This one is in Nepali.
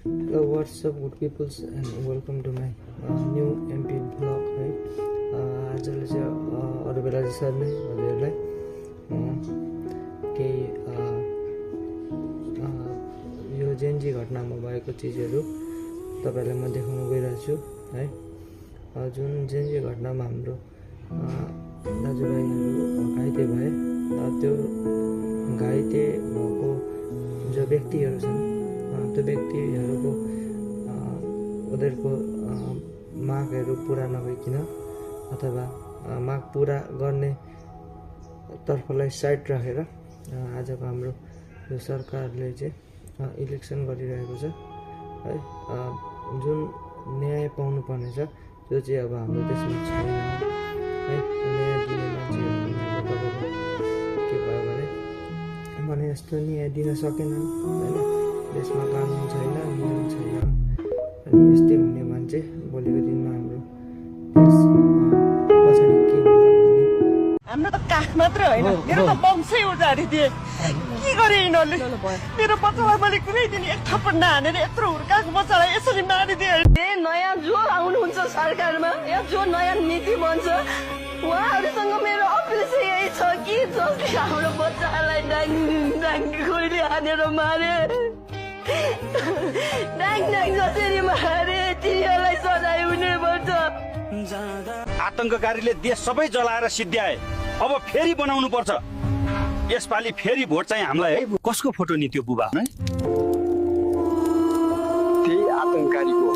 Hello, what's up good peoples and welcome to my new MP vlog है आजले चाहिँ अरू बेला जसरी नै हजुरलाई केही यो जेनजी घटनामा भएको चिजहरू तपाईहरुलाई म देखाउन गइरहेको छु है जुन जेनजी घटनामा हाम्रो दाजुभाइहरू घाइते भए त्यो घाइते भएको जो व्यक्तिहरू छन् त्यो व्यक्तिहरूको उनीहरूको मागहरू पुरा नभइकिन अथवा माग पुरा गर्ने तर्फलाई साइड राखेर आजको हाम्रो यो सरकारले चाहिँ इलेक्सन गरिरहेको छ है जुन न्याय पाउनु पर्ने छ त्यो चाहिँ अब हाम्रो देशमा छैन है न्याय दिने मान्छेहरू के भयो भने यस्तो न्याय दिन सकेनन् हैन देशमा कानुन छैन नियम छैन अनि यस्तै हुने मान्छे भोलिको दिनमा हाम्रो देश पछाडि के हुन्छ भन्ने हाम्रो त काख मात्र हैन मेरो त वंशै उजाडिदिए के गरे यिनीहरूले मेरो बच्चालाई मैले कुनै दिन एक थप्पड नहानेर यत्रो हुर्काएको बच्चालाई यसरी मारिदिए नयाँ जो आउनुहुन्छ सरकारमा या जो नयाँ नीति बन्छ उहाँहरूसँग मेरो अपिल चाहिँ यही छ कि जसले हाम्रो बच्चालाई डाङ खोइले हानेर मारे डाङ जसरी मारे तिनीहरूलाई सजाय हुनुपर्छ। आतंककारीले देश सबै जलाएर सिद्ध्याए अब फेरि बनाउनु पर्छ यसपालि फेरि भोट चाहिँ हामीलाई है कसको फोटो नि त्यो बुबा है त्यही आतंककारीको